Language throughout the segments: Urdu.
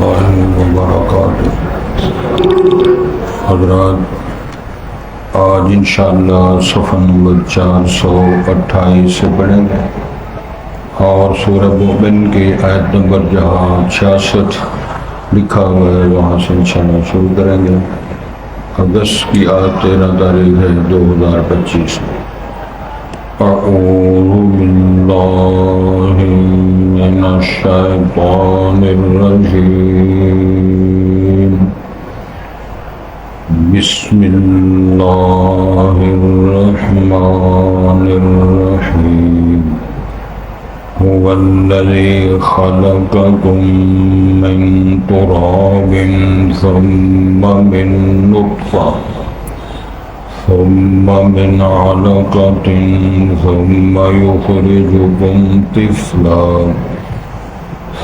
اللہ وبرکاتہ۔ حضرات، آج انشاءاللہ صفحہ نمبر 428 سے پڑھیں گے اور سورہ مومن کی آیت نمبر جہاں 66 لکھا ہوا ہے وہاں سے انشاءاللہ شروع کریں گے۔ اگست کی آج 13 تاریخ ہے 2025۔ اعوذ باللہ من الشیطان الرجیم، بسم اللہ الرحمن الرحیم۔ هو الذی خلقکم من تراب ثم من نطفہ ثم من علقة ثم يخرجكم طفلا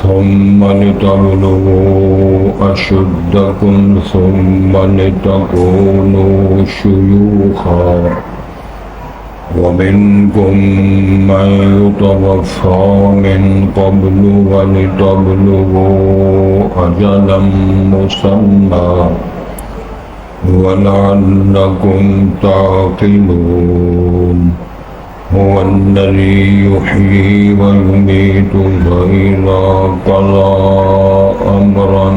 ثم لتبلغوا أشدكم ثم لتكونوا شيوخا ومنكم من يتوفى من قبل ولتبلغوا أجلا مسمى وَلَعَلَّكُمْ تَعْقِلُونَ۔ هُوَ الَّذِي يُحْيِي وَيُمِيتُ وَإِذَا قَضَى أَمْرًا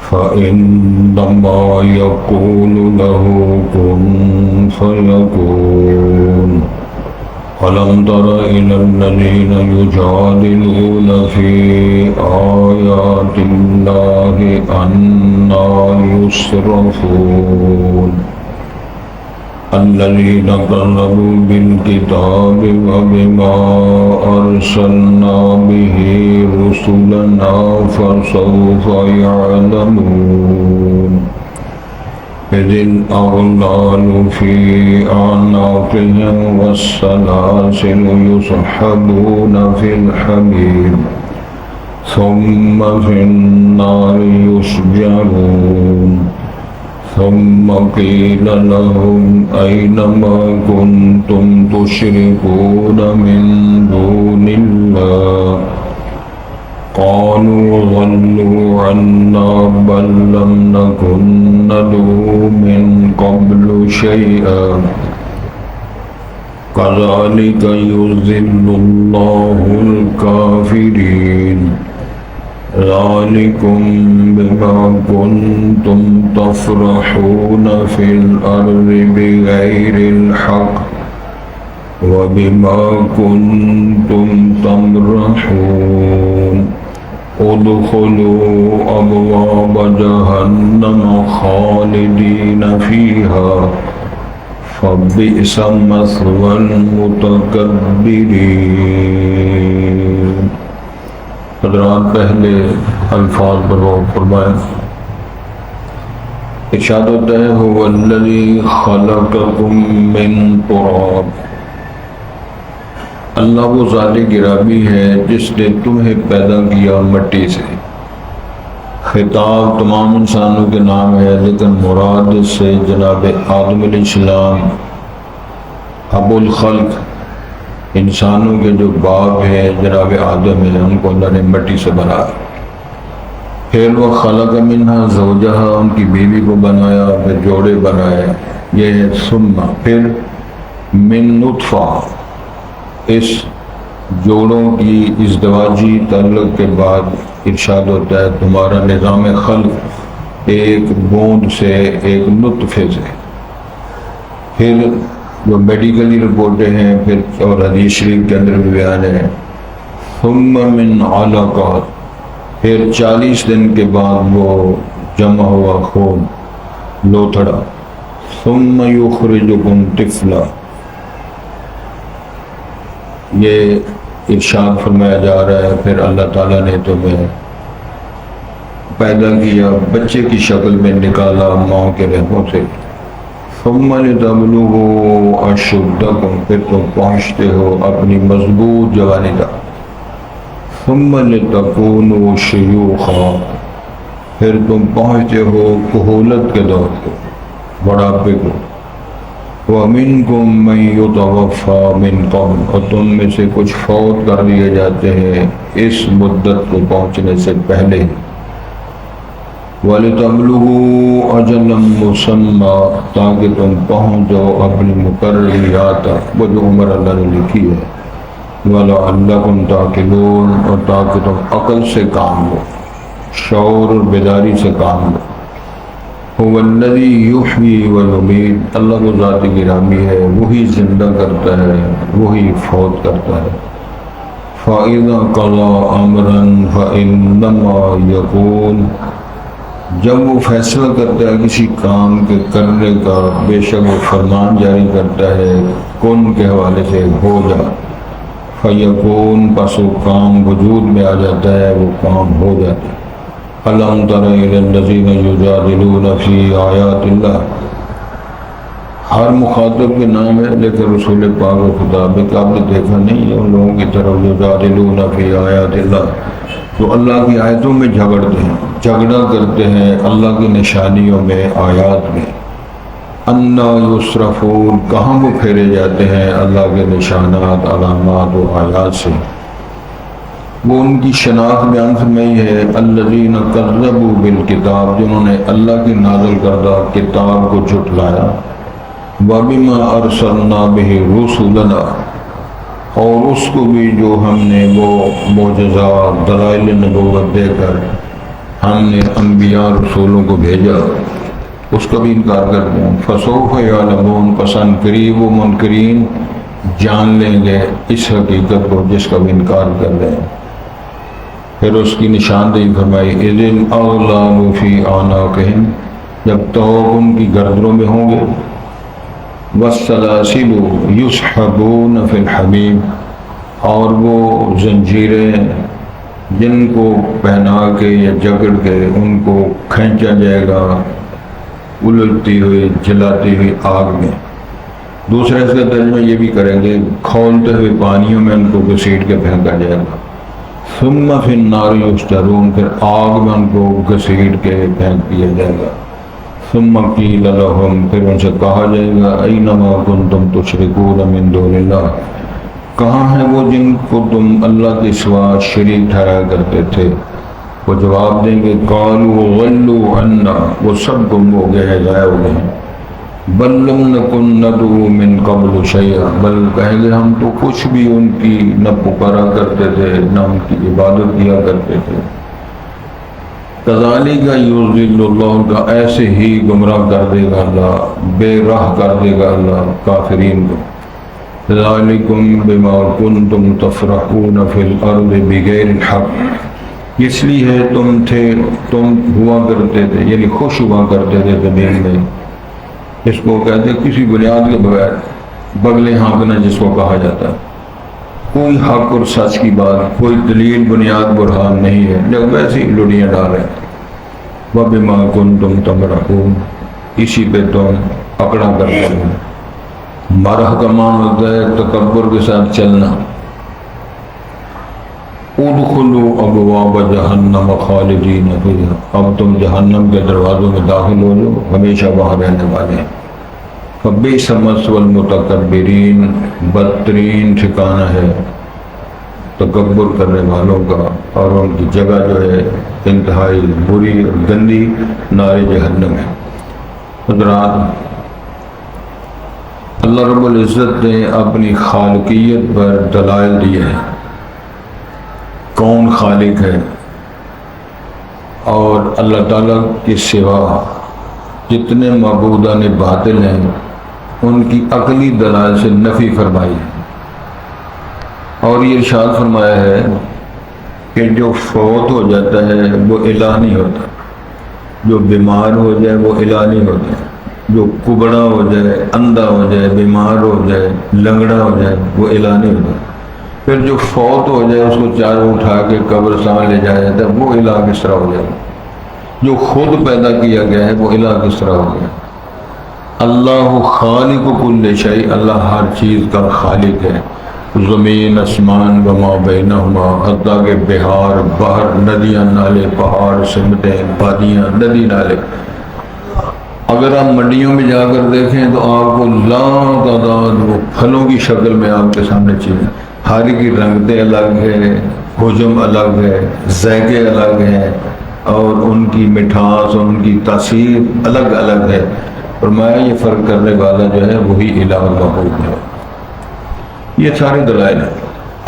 فَإِنَّمَا يَقُولُ لَهُ كُن فَيَكُونُ۔ أَلَمْ تَرَ إِلَى الَّذِينَ يُجَادِلُونَ فِي آيَاتِ اللَّهِ أَنَّىٰ يُصْرَفُونَ الَّذِينَ كَذَّبُوا بِالْكِتَابِ وَبِمَا أَرْسَلْنَا بِهِ رُسُلَنَا فَسَوْفَ يَعْلَمُونَ إِذِ الْأَغْلَالُ فِي أَعْنَاقِهِمْ وَالسَّلَاسِلُ يُسْحَبُونَ فِي الْحَمِيمِ ثُمَّ فِي النَّارِ يُسْجَرُونَ ثُمَّ قِيلَ لَهُمْ أَيْنَ مَا كُنتُمْ تُشْرِكُونَ مِن دُونِ اللَّهِ قالوا ضلوا عنا بل لم نكن ندعو من قبل شيئا كذلك يضل الله الكافرين ذلكم بما كنتم تفرحون في الأرض بغير الحق وبما كنتم تمرحون ادخلوا أبواب جهنم خالدين فيها فبئس مثوى المتكبرين۔ حضرات، پہلے الفاظ پر غور فرمائیں۔ ارشاد ہوتا ہے هو الذی خلقکم من تراب، اللہ وہ ذات گرامی ہے جس نے تمہیں پیدا کیا مٹی سے۔ خطاب تمام انسانوں کے نام ہے، لیکن مراد سے جناب آدم علیہ السلام ابو الخلق، انسانوں کے جو باپ ہیں جناب آدم ہیں، ان کو اللہ نے مٹی سے بنایا۔ پھر وہ خلق منہا زوجہا، ان کی بیوی کو بنایا، پھر جوڑے بنائے، یہ ہے ثم، پھر من نطفہ، اس جوڑوں کی ازدواجی تعلق کے بعد ارشاد ہوتا ہے تمہارا نظام خلق ایک بوند سے، ایک نطفے سے۔ پھر جو میڈیکلی رپورٹیں ہیں پھر اور حدیث شریف کے اندر بھی بیان ہے ثم من علقہ، پھر 40 دن کے بعد وہ جمع ہوا خون لوتھڑا، ثم یخرجکم طفلا، یہ ارشاد فرمایا جا رہا ہے پھر اللہ تعالیٰ نے تمہیں پیدا کیا، بچے کی شکل میں نکالا ماں کے رحموں سے۔ ثم لتبلغوا اشدکم، پھر تم پہنچتے ہو اپنی مضبوط جوانی تک۔ ثم لتکونوا شیوخا، پھر تم پہنچتے ہو کہولت کے دور کو، بڑھاپے کو۔ وَمِنْكُمْ مَنْ يُتَوَفَّى مِنْ قَبْلُ، اور تم میں سے کچھ فوت کر دیے جاتے ہیں اس مدت کو پہنچنے سے پہلے ہی۔ وَلِتَبْلُغُوا أَجَلًا مُّسَمًّى، تاکہ تم پہنچ جاؤ اپنی مقرر میعاد تک، وہ جو عمر اللہ نے لکھی ہے۔ وَلَعَلَّكُمْ تَعْقِلُونَ، اور تاکہ تم عقل سے کام لو، شعور اور بیداری سے کام لو۔ هو الذی یحیی ویمیت، اللہ کو ذات گرامی ہے، وہی زندہ کرتا ہے، وہی فوت کرتا ہے۔ فَإِذَا قَضَىٰ أَمْرًا فَإِنَّمَا يَقُولُ، جب وہ فیصلہ کرتا ہے کسی کام کے کرنے کا، بے شک وہ فرمان جاری کرتا ہے کن کے حوالے سے، ہو جا، فَيَكُونُ، پس وہ کام وجود میں آ جاتا ہے، وہ کام ہو جاتا ہے۔ أَلَمْ تَرَ إِلَى الَّذِينَ يُجَادِلُونَ فِي آيَاتِ اللَّهِ، ہر مخاطب کے نام ہے لیکن رسول پاک و خطاب ہے کہ آپ نے دیکھا نہیں ہے ان لوگوں کی طرف یجادلون فی آیات اللہ، جو اللہ کی آیتوں میں جھگڑتے ہیں، جھگڑا کرتے ہیں اللہ کی نشانیوں میں، آیات میں۔ انا یصرفون، کہاں وہ پھیرے جاتے ہیں اللہ کے نشانات، علامات و آیات سے۔ وہ ان کی شناخت بیان فرمائی ہے، الذین کذبوا بالکتاب، جنہوں نے اللہ کی نازل کردہ کتاب کو جھٹلایا، وبما ارسلنا بہ رسلنا، اور اس کو بھی جو ہم نے وہ معجزات، دلائل نبوت دے کر ہم نے انبیاء رسولوں کو بھیجا، اس کا بھی انکار کرتے ہیں۔ فسوف یعلمون، پس ان قریب و منکرین جان لیں گے اس حقیقت کو جس کا بھی انکار کر رہے ہیں۔ پھر اس کی نشاندہی فرمائی، اذ الاغلال فی اعناقہم، جب طوق ان کی گردنوں میں ہوں گے، والسلاسل یسحبون فی الحمیم، اور وہ زنجیریں جن کو پہنا کے یا جکڑ کے ان کو کھینچا جائے گا الٹتی ہوئی، جلاتی ہوئی آگ میں۔ دوسرے اس کا ترجمہ یہ بھی کریں گے، کھولتے ہوئے پانیوں میں ان کو گھسیٹ کے پھینکا جائے گا۔ ثم فی النار یسجرون، پھر آگ میں ان کو گھسیٹ کے پھینک دیا جائے گا۔ ثم قیل لہم، پھر ان سے کہا جائے گا، اینما کنتم تشرکون من دون اللہ، کہاں ہیں وہ جن کو تم اللہ کے سوا شریک ٹھہرایا کرتے تھے؟ وہ جواب دیں گے، قالوا غلوا عنا، وہ سب گم ہو گئے ہیں، ضائع ہو گئے ہیں۔ بل لم نکن ندعو من قبل شیئا، بل کہیں گے ہم تو کچھ بھی ان کی نہ پکارا کرتے تھے نہ ان کی عبادت کیا کرتے تھے۔ کذالک یضل اللہ، کا ایسے ہی گمراہ کر دے گا اللہ، بے راہ کر دے گا اللہ کافرین کو۔ ذالکم بما کنتم تفرحون فی الارض بغیر الحق، اس لیے ہے تم ہوا کرتے تھے، یعنی خوش ہوا کرتے تھے زمین میں، اس کو کہتے ہیں کسی بنیاد کے بغیر، بغلے ہانکنا جس کو کہا جاتا ہے، کوئی حق اور سچ کی بات، کوئی دلیل بنیاد برہان نہیں ہے، جب ویسے ہی لڑیاں ڈال رہے ہیں۔ وَبِمَا كُنْتُمْ تَمْرَحُونَ، اسی پہ تم اکڑا کرتے ہو۔ مرح کا معنی ہوتا ہے تکبر کے ساتھ چلنا۔ ادخلوا ابواب جہنم خالدین فیہا، اب تم جہنم کے دروازوں میں داخل ہو جو، ہمیشہ وہاں رہنے والے ہیں۔ فبئس مثوى المتکبرین، بدترین ٹھکانہ ہے تکبر کرنے والوں کا، اور ان کی جگہ جو ہے انتہائی بری اور گندی نار جہنم ہے۔ حضرات، اللہ رب العزت نے اپنی خالقیت پر دلائل دیے ہیں، کون خالق ہے، اور اللہ تعالیٰ کے سوا جتنے معبودان باطل ہیں ان کی عقلی دلائل سے نفی فرمائی ہے، اور یہ ارشاد فرمایا ہے کہ جو فوت ہو جاتا ہے وہ الہ نہیں ہوتا، جو بیمار ہو جائے وہ الہ نہیں ہوتا، جو کبڑا ہو جائے، اندھا ہو جائے، بیمار ہو جائے، لنگڑا ہو جائے، وہ الہ نہیں ہوتا۔ پھر جو فوت ہو جائے اس کو چاروں اٹھا کے قبرستان لے جایا جاتا ہے، وہ الہ کس طرح ہو جائے؟ جو خود پیدا کیا گیا ہے وہ الہ کس طرح ہو گیا؟ اللہ خالق کل شیء، اللہ ہر چیز کا خالق ہے، زمین، آسمان، وما بینہما، حتیٰ کہ بہار، بحر، ندیاں، نالے، پہاڑ، سمتیں، وادیاں، ندی، نالے، اگر آپ منڈیوں میں جا کر دیکھیں تو آپ کو لاتعداد وہ پھلوں کی شکل میں آپ کے سامنے چیزیں، ہر کی رنگتیں الگ ہے، حجم الگ ہے، ذائقے الگ ہیں، اور ان کی مٹھاس اور ان کی تاثیر الگ الگ ہے۔ فرمایا یہ فرق کرنے والا جو ہے وہی الہ المعبود ہے۔ یہ سارے دلائل ہیں۔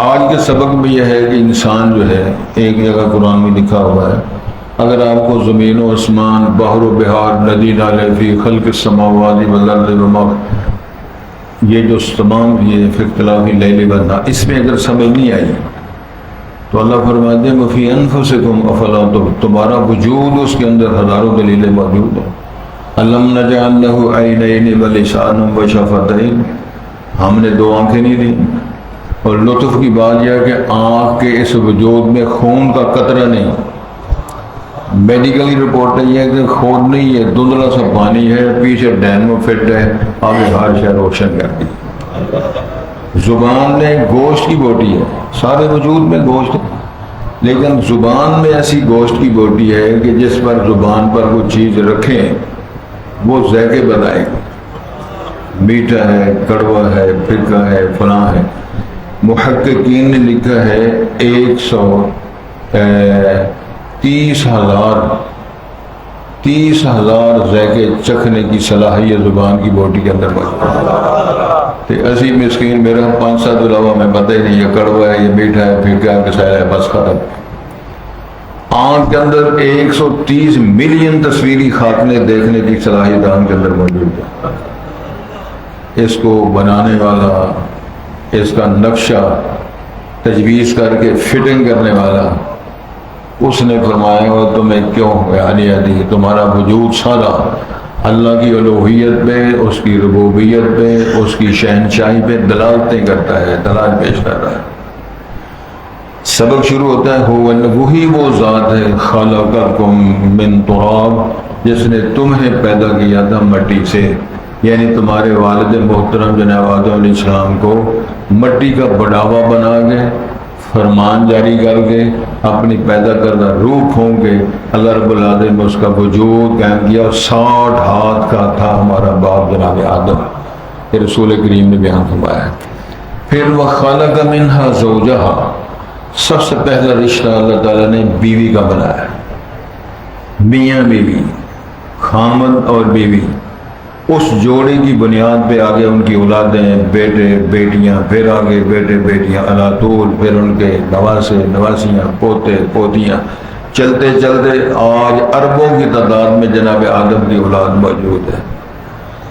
آج کے سبق میں یہ ہے کہ انسان جو ہے، ایک جگہ قرآن میں لکھا ہوا ہے، اگر آپ کو زمین و آسمان، بحر و بحار، ندی نالے، فی خلق السماوات والارض وما، یہ جو تمام یہ فی اختلاف اللیل والنہار، اس میں اگر سمجھ نہیں آئی تو اللہ فرماتے ہیں وفی انفسکم افلا تبصرون، تمہارا وجود اس کے اندر ہزاروں دلیلیں موجود ہیں۔ الم نجعل لہ عینین ولسانا وشفتین، ہم نے دو آنکھیں نہیں دی، اور لطف کی بات یہ ہے کہ آنکھ کے اس وجود میں خون کا قطرہ نہیں۔ میڈیکلی رپورٹ یہ ہے کہ خون نہیں ہے، دھندلا سا پانی ہے، پیچھے ڈینمو فٹ ہے، آگے ہر شے روشن کرتی۔ زبان میں گوشت کی بوٹی ہے، سارے وجود میں گوشت ہے، لیکن زبان میں ایسی گوشت کی بوٹی ہے کہ جس پر زبان پر وہ چیز رکھیں وہ ذائقے بتائے گا، میٹھا ہے، کڑوا ہے، پھیکا ہے، فلاں ہے۔ محققین نے لکھا ہے 30,000 ذائقے چکھنے کی صلاحیت زبان کی بوٹی کے اندر موجود ہے۔ اسی مسکین میرا 5-7 علاوہ میں پتہ ہی نہیں، یہ کڑوا ہے، یہ میٹھا ہے، پھیکا ہے، کسیلا ہے، بس ختم۔ آنکھ کے اندر 130 ملین تصویری خاتمے دیکھنے کی صلاحیت آنکھ کے اندر موجود ہے۔ اس کو بنانے والا، اس کا نقشہ تجویز کر کے فٹنگ کرنے والا، اس نے فرمایا ہو تمہیں کیوں حیرانی دی، تمہارا وجود سارا اللہ کی الوہیت پہ، اس کی ربوبیت پہ، اس کی شہنشاہی پہ دلالتیں کرتا ہے، دلائل پیش کر رہا ہے۔ سبق شروع ہوتا ہے وہی وہ ذات ہے خلقکم من تراب، جس نے تمہیں پیدا کیا تھا مٹی سے، یعنی تمہارے والد محترم جناب آدم علیہ السلام کو مٹی کا بڑھاوا بنا کے، فرمان جاری کر کے، اپنی پیدا کردہ روح کھون کے اللہ رب العالمین نے اس کا وجود قائم کیا۔ 60 ہاتھ کا تھا ہمارا باپ جناب آدم، یہ رسول کریم نے بیان فرمایا۔ پھر وَخَلَقَ مِنْهَا زَوْجَهَا، سب سے پہلا رشتہ اللہ تعالیٰ نے بیوی کا بنایا، میاں بیوی، خامد اور بیوی، اس جوڑے کی بنیاد پہ آگے ان کی اولادیں، بیٹے بیٹیاں، پھر آگے بیٹے بیٹیاں علاتول، پھر ان کے نواسے نواسیاں، پوتے پوتیاں، چلتے چلتے آج اربوں کی تعداد میں جناب آدم کی اولاد موجود ہے۔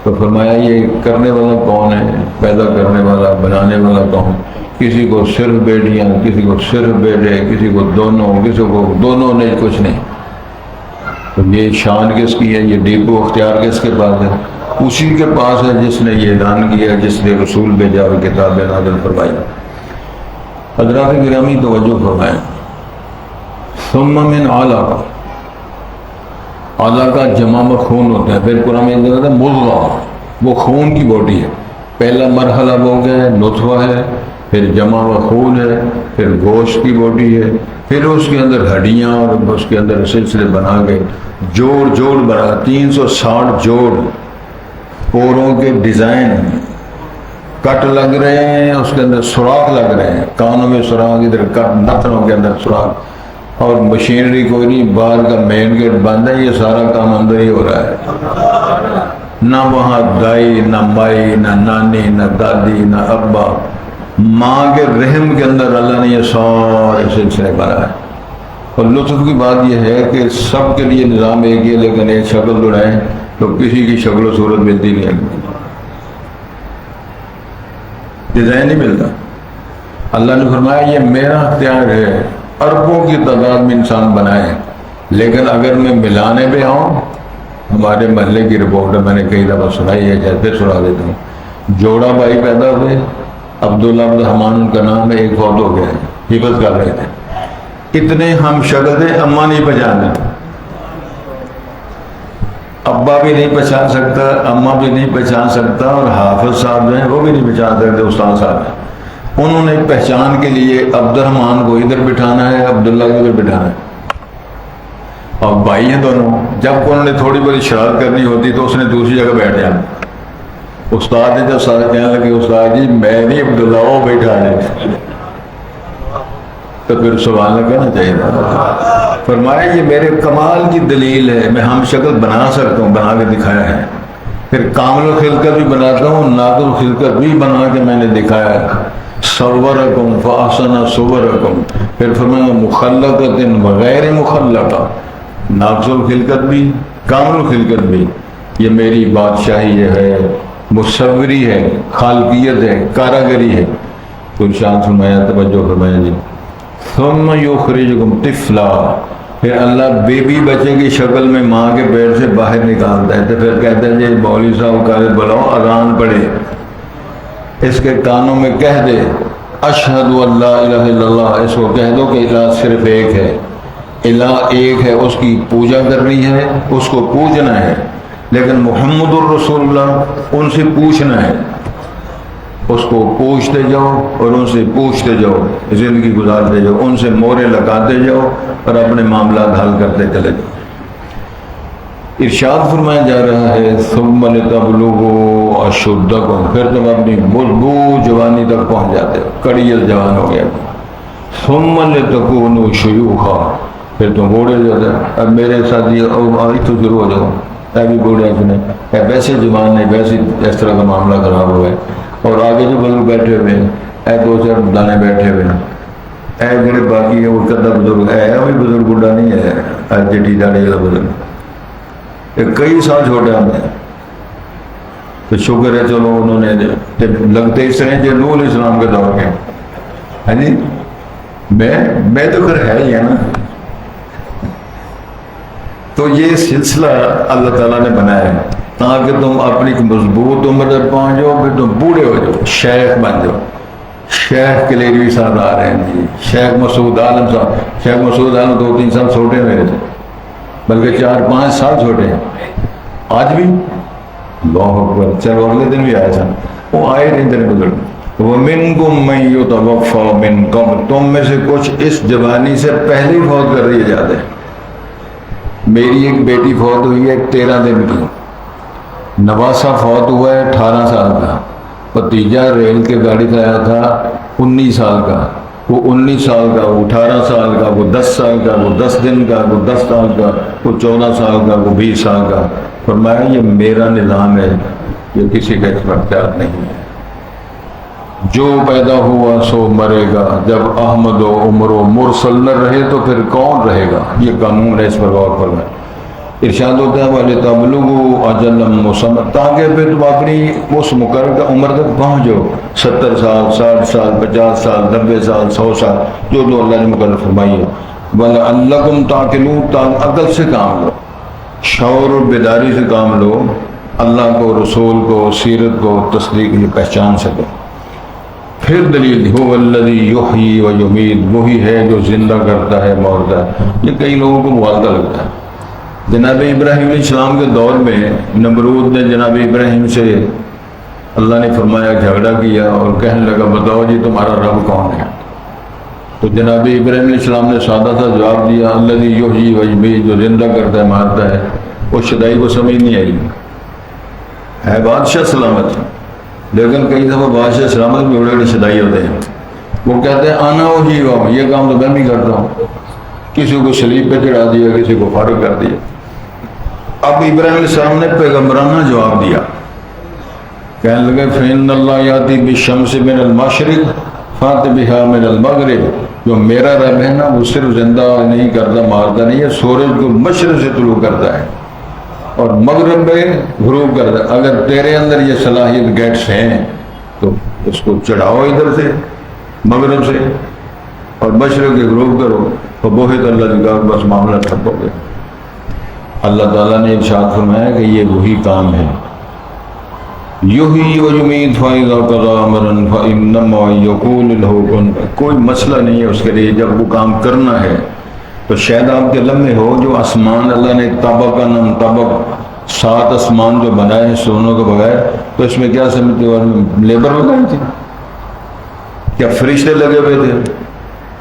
تو فرمایا یہ کرنے والا کون ہے، پیدا کرنے والا، بنانے والا کون؟ کسی کو صرف بیٹیاں، کسی کو صرف بیٹے، کسی کو دونوں، کسی کو دونوں نہیں، کچھ نہیں۔ تو یہ شان کس کی ہے، یہ ڈیپو اختیار کس کے پاس ہے؟ اسی کے پاس ہے جس نے یہ اعلان کیا، جس نے رسول بھیجا اور کتاب نازل فرمائی۔ حضرات گرامی توجہ فرمائیں، ثم من علاقہ، علاقہ جمع میں خون ہوتا ہے، پھر قرآن میں کہتا ہے مضغہ، وہ خون کی باڈی ہے۔ پہلا مرحلہ ہو گیا نطفہ ہے، پھر جمع و خون ہے، پھر گوشت کی باڈی ہے، پھر اس کے اندر ہڈیاں اور اس کے اندر سلسلے بنا کے جوڑ جوڑ بنا 360 جوڑ، پوروں کے ڈیزائن کٹ لگ رہے ہیں، اس کے اندر سوراخ لگ رہے ہیں، کانوں میں سوراخ، ادھر کٹ، نتنوں کے اندر سوراخ، اور مشینری کوئی نہیں، باہر کا مین گیٹ بند ہے، یہ سارا کام اندر ہی ہو رہا ہے۔ نہ وہاں دائی، نہ مائی، نہ نانی، نہ دادی، نہ ابا، ماں کے رحم کے اندر اللہ نے یہ سارے سلسلے بنا ہے۔ اور لطف کی بات یہ ہے کہ سب کے لیے نظام ایک ہی، لیکن ایک شکل دوڑائیں تو کسی کی شکل و صورت ملتی نہیں ہے، ڈیزائن نہیں ملتا۔ اللہ نے فرمایا یہ میرا اختیار ہے، اربوں کی تعداد میں انسان بنائے، لیکن اگر میں ملانے پہ آؤں، ہمارے محلے کی رپورٹ ہے، میں نے کئی دفعہ سنائی ہے، جیسے سنا دیتا ہوں۔ جوڑا بھائی پیدا ہوئے، عبداللہ عبدالرحمان ان کا نام ہے، ایک فوت ہو گیا ہے، حفظ کر رہے تھے، اتنے ہم شکل تھے، اماں نہیں پہچانے، ابا بھی نہیں پہچان سکتا، اماں بھی نہیں پہچان سکتا، اور حافظ صاحب جو ہیں وہ بھی نہیں پہچان سکتے، استاد صاحب ہیں۔ انہوں نے پہچان کے لیے عبد الرحمان کو ادھر بٹھانا ہے، عبداللہ کو ادھر بٹھانا ہے۔ اور بھائی ہیں دونوں. جب انہوں نے تھوڑی بڑی شرارت کرنی ہوتی تو اس نے دوسری جگہ بیٹھ جانا. استاد نے جب سارے کہنے لگے استاد جی میں نہیں عبداللہ وہ بیٹھا ہے, تو پھر سبحان اللہ کہنا چاہیے تھا. فرمایا یہ میرے کمال کی دلیل ہے, میں ہم شکل بنا سکتا ہوں, بنا کے دکھایا ہے. پھر کامل الخلقت بھی بناتا ہوں, ناقص الخلقت بھی بنا کے میں نے دکھایا ہے. صورکم فاحسن صورکم. پھر فرمایا مخلقۃ وغیر مخلقہ, ناقص الخلقت بھی کامل الخلقت بھی. یہ میری بادشاہی ہے, مصوری ہے, خالقیت ہے, کاراگری ہے. تو ارشاد فرمایا, توجہ فرمایا جی, ثم یخرجکم طفلا. پھر اللہ بیبی بچے کی شکل میں ماں کے پیٹ سے باہر نکالتا ہے. تو پھر کہتے ہیں جی مولوی صاحب کہے بلاؤ اذان پڑھے, اس کے کانوں میں کہہ دے اشہد ان لا الہ الا اللہ. اس کو کہہ دو کہ الہ صرف ایک ہے, الہ ایک ہے, اس کی پوجا کرنی ہے, اس کو پوجنا ہے. لیکن محمد الرسول اللہ ان سے پوچھنا ہے, اس کو پوچھتے جاؤ اور ان سے پوچھتے جاؤ, زندگی گزارتے جاؤ, ان سے مورے لگاتے جاؤ اور اپنے معاملات حل کرتے چلے جاؤ. ارشاد فرمایا جا رہا ہے ثم لتبلغوا اشدکم. پھر تم اپنی مضبوط جوانی تک پہنچ جاتے ہو, کڑیل جوان ہو گیا. ثم لتکونوا شیوخا. پھر تم بوڑھے ہو جاتے. اب میرے ساتھ یہ آج تو شروع ہو جاؤ, اے بھی بوڑھے سنے, ویسے جوان نہیں, ویسے اس طرح کا معاملہ خراب ہوا ہے. اور آگے جو بزرگ بیٹھے ہوئے ہیں, اے دو چار دانے بیٹھے ہوئے ہیں, اے جڑے باقی ہے وہ کدھا بزرگ ہے, وہی بزرگ بوڑھا نہیں ہے, جٹی داڑھی والا بزرگ, یہ کئی سال چھوٹے ہم ہیں. تو شکر ہے چلو انہوں نے لگتے اس طرح جو نوح علیہ السلام کے دور کے. ہاں جی, میں تو پھر ہے ہی ہے نا. تو یہ سلسلہ اللہ تعالیٰ نے بنایا ہے تاکہ تم اپنی مضبوط عمر تک پہنچ جاؤ, پھر تم بوڑھے ہو جاؤ, شیخ بن جاؤ. شیخ کلیروی صاحب آ رہے ہیں جی, شیخ مسعود عالم صاحب. شیخ مسعود عالم 2-3 سال چھوٹے میرے تھے, بلکہ 4-5 سال چھوٹے ہیں. آج بھی اللہ اکبر, چلو اگلے دن بھی آئے تھے, وہ آئے نہیں تھے بزرگ. وَمِنْكُمْ مَنْ يُتَوَفَّى مِنْ قَبْلُ. تم میں سے کچھ اس جوانی سے پہلے ہی فوت کر دیے جاتے ہیں. میری ایک بیٹی فوت ہوئی ہے 13 دن کی, نواسا فوت ہوا ہے 18 سال کا, بھتیجا ریل کے گاڑی سے آیا تھا 19 سال کا, وہ 19 سال کا, وہ 18 سال کا, وہ 10 سال کا, وہ 10 دن کا, وہ 10 سال کا, وہ 14 سال کا, وہ 20 سال کا. فرمایا یہ میرا نظام ہے, یہ کسی کا اختیار نہیں ہے. جو پیدا ہوا سو مرے گا. جب احمد و عمر و مرسل نہ رہے تو پھر کون رہے گا؟ یہ قانون ہے, اس پر غور کرنا. ارشاد ہوتا ہے وَلِتَبْلُغُوا أَجَلًا مُّسَمًّى, تاکہ پھر تم اپنی اس مقررہ عمر تک پہنچ جاؤ. 70 سال, 60 سال, 50 سال, 90 سال, 100 سال, جو اللہ نے مقرر فرمائی ہے. وَلَعَلَّكُمْ تَعْقِلُونَ, تاکہ عقل سے کام لو, شعور اور بیداری سے کام لو, اللہ کو, رسول کو, سیرت کو, تصدیق کی پہچان سکو. پھر دلیل هو الذی یحیی و یمیت, وہی ہے جو زندہ کرتا ہے, مورتا ہے. یہ کئی لوگوں کو مغالطہ لگتا ہے. جناب ابراہیم علیہ السلام کے دور میں نمرود نے جناب ابراہیم سے اللہ نے فرمایا جھگڑا کیا اور کہنے لگا بتاؤ جی تمہارا رب کون ہے؟ تو جناب ابراہیم علیہ السلام نے سادہ سا جواب دیا الذی یحیی و یمیت, جو زندہ کرتا ہے مارتا ہے. وہ شدائی کو سمجھ نہیں آئی, ہے بادشاہ سلامت, لیکن کئی دفعہ بادشاہ سلامت بھی بڑے بڑے شدائی ہوتے ہیں. وہ کہتے ہیں آنا وہی ہوا, یہ کام تو میں بھی کرتا ہوں. کسی کو صلیب پہ چڑھا دیا, کسی کو فارغ کر دیا. اب ابراہیم علیہ السلام نے پیغمبرانہ جواب دیا, کہنے لگے فإن اللہ یاتی بالشمس من المشرق فات بها من المغرب. جو میرا رب ہے نا وہ صرف زندہ نہیں کرتا, مارتا نہیں ہے, سورج کو مشرق سے طلوع کرتا ہے اور مغرب میں غروب کرتا ہے. اگر تیرے اندر یہ صلاحیت گیٹس ہیں تو اس کو چڑھاؤ ادھر سے مغرب سے اور مشرق کے غروب کرو, تو بہت اللہ کی بات, بس معاملہ ٹھپ ہو گیا. اللہ تعالیٰ نے ارشاد فرمایا کہ یہ وہی کام ہے. یحیی و یمیت فإذا قضى أمرا فإنما یقول له کن. کوئی مسئلہ نہیں ہے اس کے لیے, جب وہ کام کرنا ہے تو شاید آپ کے لمحے ہو جو آسمان اللہ نے طبقاً طبق 7 آسمان جو بنائے ہیں سونوں کے بغیر, تو اس میں کیا سمجھتے ہو, لیبر لگائی تھی کیا, فرشتے لگے ہوئے تھے؟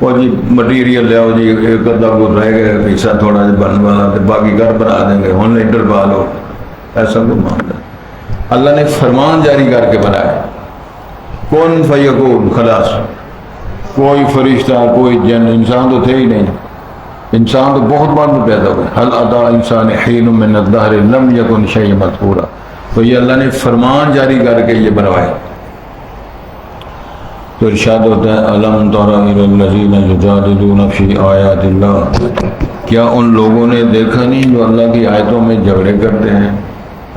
وہ جی مٹیریل لے جی ایک ادھا کو رہ گئے حصہ تھوڑا جا بن والا باقی گھر بنا دیں گے ہوں لینٹر پا لو، ایسا کوئی معاملہ اللہ نے فرمان جاری کر کے بنایا کون فیکون، خلاص کوئی فرشتہ کوئی جن، انسان تو تھے ہی نہیں، انسان تو بہت بعد میں پیدا ہوئے، حل ادا انسان حین من الدہر لم یکن شیء مذکورا، تو یہ اللہ نے فرمان جاری کر کے یہ بنوائے۔ تو ارشاد ہوتا ہے الم تر الی الذین یجادلون فی آیات اللہ، کیا ان لوگوں نے دیکھا نہیں جو اللہ کی آیتوں میں جھگڑے کرتے ہیں؟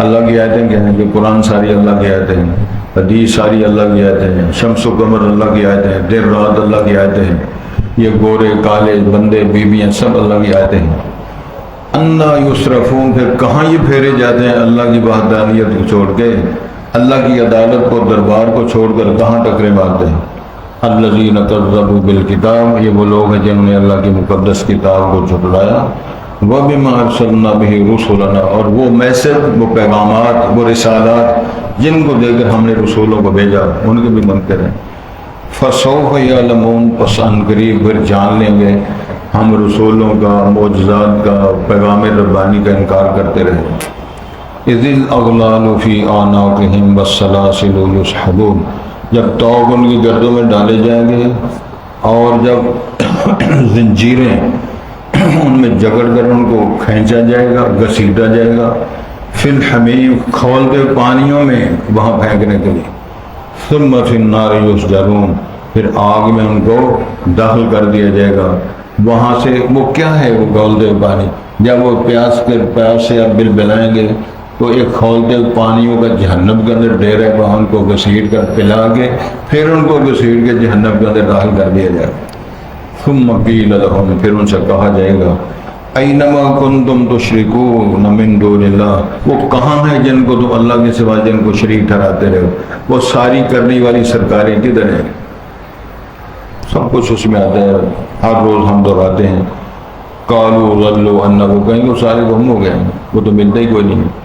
اللہ کی آیتیں کیا ہیں کہ قرآن ساری اللہ کی آیتیں ہیں، حدیث ساری اللہ کی آیتیں ہیں، شمس و قمر اللہ کی آیتیں ہیں، دن رات اللہ کی آیتیں ہیں، یہ گورے کالے بندے بیویاں سب اللہ کی آیتیں ہیں۔ انا یصرفون، پھر کہاں یہ پھیرے جاتے ہیں اللہ کی وحدانیت کو چھوڑ کے، اللہ کی عدالت کو دربار کو چھوڑ کر کہاں ٹکرے مارتے ہیں؟ الذین کذبوا بالکتاب، یہ وہ لوگ ہیں جنہوں نے اللہ کی مقدس کتاب کو جھٹلایا، وبما ارسلنا بہ رسلنا، اور وہ میسج وہ پیغامات وہ رسالات جن کو دے کر ہم نے رسولوں کو بھیجا ان کے بھی منکر ہیں۔ فسوف یعلمون، پس ان قریب پھر جان لیں گے ہم رسولوں کا معجزات کا پیغام ربانی کا انکار کرتے رہے۔ اذ الاغلال فی اعناقہم والسلاسل یسحبون، جب طوق ان کی گردوں میں ڈالے جائیں گے اور جب زنجیریں ان میں جگڑ کر ان کو کھینچا جائے گا گھسیٹا جائے گا، فی الحمیم کھولتے پانیوں میں وہاں پھینکنے کے لیے، ثم فی النار یسجرون، پھر آگ میں ان کو داخل کر دیا جائے گا۔ وہاں سے وہ کیا ہے وہ کھولتے ہوئے پانی، جب وہ پیاس سے آپ بل بلائیں گے تو ایک کھولتے ہوئے پانیوں کا جہنم کے اندر ڈیر ہے، وہاں ان کو گھسیٹ کر پلا کے پھر ان کو گھسیٹ کے جہنم کے اندر داخل کر دیا جائے گا۔ ثم قیل لہم، پھر ان سے کہا جائے گا اینما کنتم تشرکون من دون اللہ، وہ کہاں ہیں جن کو تم اللہ کے سوا جن کو شریک ٹھہراتے رہے ہو، وہ ساری کرنے والی سرکاریں کدھر ہیں؟ سب کچھ اس میں آتا ہے، ہر روز ہم دہراتے ہیں۔ قالوا ضلوا عنا، وہ کہیں گے سارے گم ہو گئے ہیں، وہ تو ملتا ہی کوئی نہیں ہے۔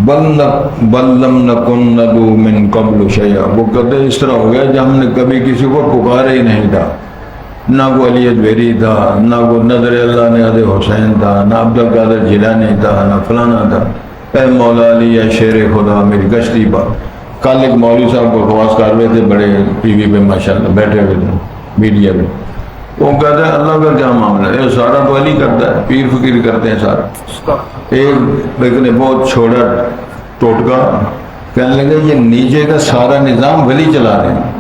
بل لم نکن ندعو من قبل شیئا، وہ کہتے ہیں اس طرح ہو گیا جب ہم نے کبھی کسی کو پکارا ہی نہیں تھا، نہ وہ علی ادویری تھا، نہ وہ نظر اللہ نے عد حسین تھا، نہ عبد القادر جیلانی تھا، نہ فلانا تھا۔ اے مولا علی یا شیر خدا میری گشتی با، کل ایک مولوی صاحب کو خواص کر رہے تھے بڑے ٹی وی پہ ماشاءاللہ بیٹھے ہوئے تھے میڈیا پہ، وہ کہتے ہیں اللہ کا کیا معاملہ ہے، یہ سارا تو علی کرتا ہے، پیر فقیر کرتے ہیں سارا۔ ایک نے بہت چھوڑا ٹوٹکا، کہنے لگے یہ نیچے کا سارا نظام ولی چلا رہے ہیں۔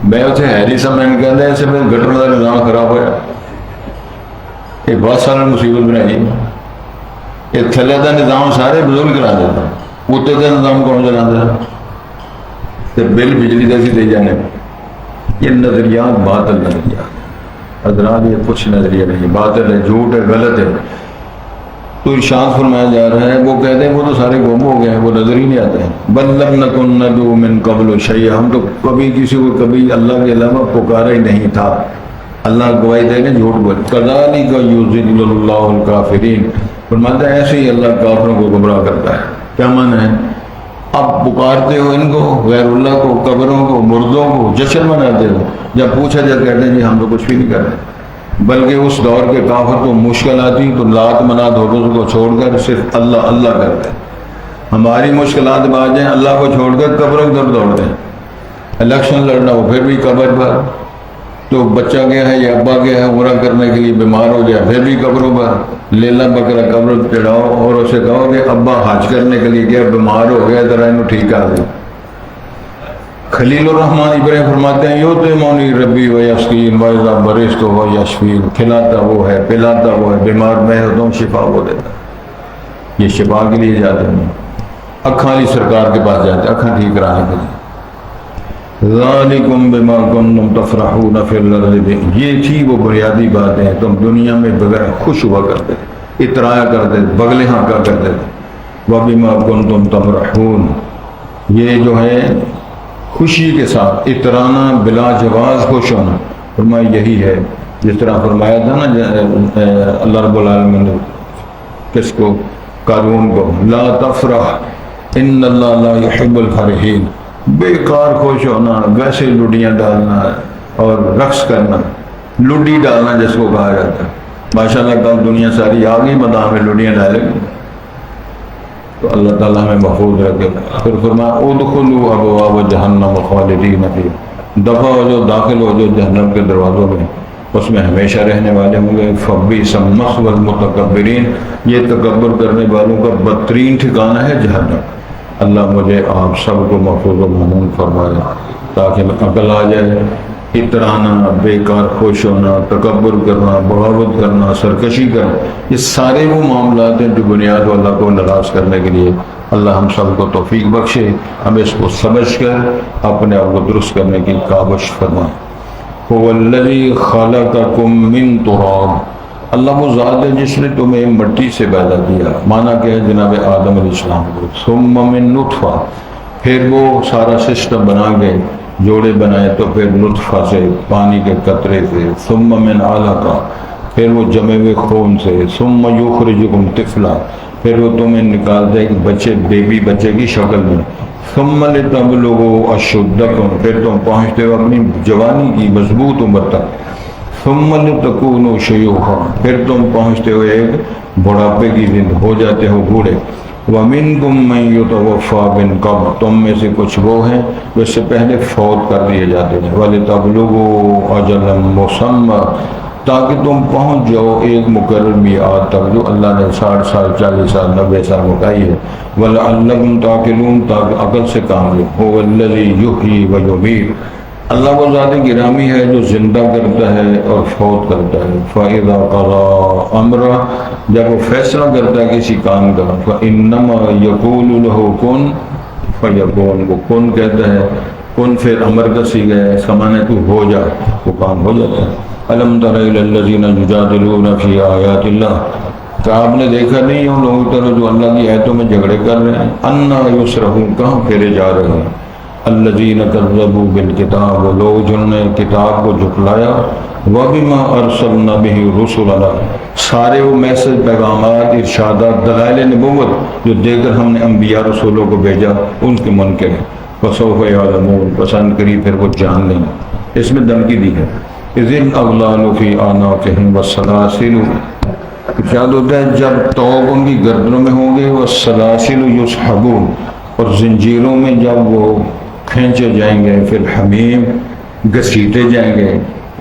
میں اسے ہیری سمین کہتے ہیں اسے میں گٹر کا نظام خراب ہوا، یہ بہت سارا مصیبت بنائی، یہ تھلے کا نظام سارے بزرگ کرا دیتا، اتنے کا نظام کون چلا دیتا، بل بجلی کا سی دے جانے۔ یہ نظریات باطل نظریات، حضرات یہ کچھ نظریہ نہیں، باطل ہے، جھوٹ ہے، غلط ہے۔ تو ارشاد فرمایا جا رہا ہے وہ کہتے ہیں وہ تو سارے گم ہو گئے ہیں، وہ نظر ہی نہیں آتے ہیں۔ بل لم نکن ندعو من قبل شیئا، ہم تو کبھی کسی کو کبھی اللہ کے علاوہ پکارا ہی نہیں تھا۔ اللہ گواہی دے کہ جھوٹ بول، کذالک یضل اللہ الکافرین، فرماتا ہے ایسے ہی اللہ کافروں کو گمراہ کرتا ہے۔ کیا معنی ہے؟ اب پکارتے ہو ان کو، غیر اللہ کو، قبروں کو، مردوں کو، جشن مناتے ہو، جب پوچھا جائے کہتے ہیں جی ہم تو کچھ بھی نہیں کر رہے، بلکہ اس دور کے کافر کو مشکل آتی تو لات منات حروف کو چھوڑ کر صرف اللہ اللہ کرتے ہیں۔ ہماری مشکلات میں آ جائیں اللہ کو چھوڑ کر قبروں کی طرف دوڑتے ہیں۔ الیکشن لڑنا ہو پھر بھی قبر پر، تو بچہ گیا ہے یا ابا گیا ہے عمرہ کرنے کے لیے بیمار ہو گیا پھر بھی قبروں پر لیلا بکرا قبر چڑھاؤ اور اسے کہو کہ ابا حج کرنے کے لیے گیا بیمار ہو گیا ذرا انہوں ٹھیک آ گئی۔ خلیل الرحمن ابراہیم فرماتے ہیں یطعمنی ربی و یسقین واذا برئت و یشفین، کھلاتا وہ ہے پلاتا وہ ہے، بیمار میں ہوتا ہوں شفا وہ دیتا ہے۔ یہ شفا کے لیے جاتے ہیں، اکھاں علی سرکار کے پاس جاتے ہیں اکھاں ٹھیک کرانے کے لیے۔ ذالکم بما کنتم تفرحون فی الارض، یہ تھی وہ بنیادی باتیں تم دنیا میں بغیر خوش ہوا کرتے تھے، اترایا کرتے تھے، بغلے ہانکا کرتے تھے۔ وبما کنتم تفرحون، یہ جو ہے خوشی کے ساتھ اترانا، بلا جواز خوش ہونا، فرمایا یہی ہے جس طرح فرمایا تھا نا اللہ رب العالمین نے کس کو، قارون کو، لا تفرح ان اللہ لا يحب الفرحین، بیکار خوش ہونا، ویسے لڈیاں ڈالنا اور رقص کرنا، لڈی ڈالنا جس کو کہا جاتا ہے. ماشاءاللہ کل دنیا ساری آ گئی میدان میں لڈیاں ڈالیں گے تو اللہ تعالیٰ ہمیں محفوظ رکھے. پھر فرمایا ادخلوا ابواب جہنم خالدین فیہا، دفع ہو جو داخل ہو جو جہنم کے دروازوں میں، اس میں ہمیشہ رہنے والے ہوں گے. فبئس مثوی المتکبرین، یہ تکبر کرنے والوں کا بدترین ٹھکانہ ہے جہنم. اللہ مجھے آپ سب کو محفوظ و مامون فرمائے تاکہ میں عقل آ جائے. اترانا، بیکار خوش ہونا، تکبر کرنا، بغاوت کرنا، سرکشی کرنا، یہ سارے وہ معاملات ہیں جو بنیاد اللہ کو ناراض کرنے کے لیے. اللہ ہم سب کو توفیق بخشے، ہم اس کو سمجھ کر اپنے آپ کو درست کرنے کی کاوش فرمائے. هو الذی خلقکم من تراب، اللہ وہ ذات ہے جس نے تمہیں مٹی سے پیدا کیا. مانا کہ ہے جناب آدم علیہ السلام کو. ثم من نطفہ، پھر وہ سارا سسٹم بنا کے جوڑے بنائے تو پھر نطفہ سے، پانی کے قطرے سے. ثم من علقہ، پھر وہ جمے ہوئے خون سے. ثم یخرجکم طفلا، پھر وہ تمہیں نکالتا ہے ایک بچے، بیبی بچے کی شکل میں. ثم لتبلغوا اشدکم، پھر تم پہنچتے ہو اپنی جوانی کی مضبوط عمر تک. ثم لتکونوا شیوخا، پھر تم پہنچتے ہو ایک بڑھاپے کی دن، ہو جاتے ہو بوڑھے. وَمِنْكُمْ مَنْ يُتَوَفَّى مِنْ قَبْلُ، تم میں سے کچھ وہ ہیں جو اس سے پہلے فوت کر دیے جاتے ہیں. وَلِتَبْلُغُوا أَجَلًا مُّسَمًّى، تاکہ تم پہنچ جاؤ ایک مقرر میعاد تک جو اللہ نے 60 سال 40 سال 90 سال مکائی ہے. وَلَعَلَّكُمْ تَعْقِلُونَ، تاکہ عقل سے کام لے. هُوَ الَّذِي يُحْيِي وَيُمِيتُ، اللہ وہ ذات گرامی ہے جو زندہ کرتا ہے اور فوت کرتا ہے. فَإِذَا قَضَىٰ أَمْرًا، جب وہ فیصلہ کرتا ہے کسی کام کا. فَإِنَّمَا يَقُولُ لَهُ كُن فَيَكُونُ، وہ کن کہتا ہے، کن پھر امر کا صیغہ ہے، اس کا معنی تو ہو جا، وہ کام ہو جاتا ہے. أَلَمْ تَرَ إِلَى الَّذِينَ يُجَادِلُونَ فِي آيَاتِ اللَّهِ، کہ آپ نے دیکھا نہیں ان لوگوں کی طرح جو اللہ کی آیتوں میں جھگڑے کر رہے ہیں. أَنَّا يُصْرَفُونَ، کہاں پھیرے جا رہے ہیں. الذین کذبوا بالکتاب، وہ لوگ جنہوں نے کتاب کو جھٹلایا. وبما ارسلنا به رسلنا، سارے وہ میسج، پیغامات، ارشادات، دلائل نبوت جو دے کر ہم نے انبیاء رسولوں کو بھیجا، ان کے منکر ہیں. فسوف یعلمون، پسند کری پھر وہ جان لیں. اس میں دھمکی دی ہے. اذ الاغلال فی اعناقہم والسلاسل، ارشاد ہوتا ہے جب طوق ان کی گردنوں میں ہوں گے. والسلاسل یسحبون، اور زنجیروں میں جب وہ کھینچے جائیں گے. پھر حمیم، گھسیٹے جائیں گے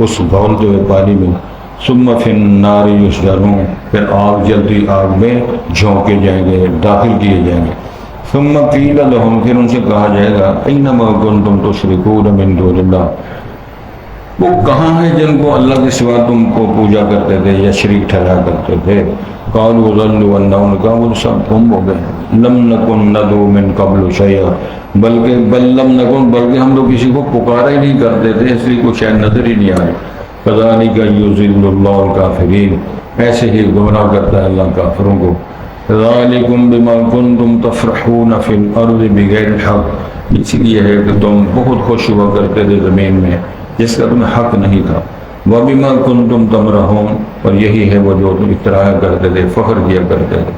اس گھولتے ہوئے پانی میں. ثم فی النار یسجرون، پھر آگ جلتی آگ میں جھونکے جائیں گے، داخل کیے جائیں گے. ثم قیل لہم، پھر ان سے کہا جائے گا اینما کنتم تشرکون من دون اللہ، وہ کہاں ہیں جن کو اللہ کے سوا تم کو پوجا کرتے تھے یا شریک ٹھہرایا کرتے تھے. قالوا ضلوا عنا، انہوں نے کہا وہ سب گم ہو گئے. لم نکن ندعو من قبل شیئا، بل لم نکن، بلکہ ہم لوگ کسی کو پکارا ہی نہیں کرتے تھے، اس لیے کچھ نظر ہی نہیں آئے. کذالک یضل اللہ الکافرین، ایسے ہی گمراہ کرتا ہے اللہ کافروں کو. ذالکم بما کنتم تفرحون فی الارض بغیر الحق، اس لیے ہے کہ تم بہت خوش ہوا کرتے تھے زمین میں جس کا تمہیں حق نہیں تھا. وَبِمَا كُنْتُمْ تَمْرَحُونَ، اور یہی ہے وہ جو تم اطراع کرتے تھے، فخر کیا کرتے تھے.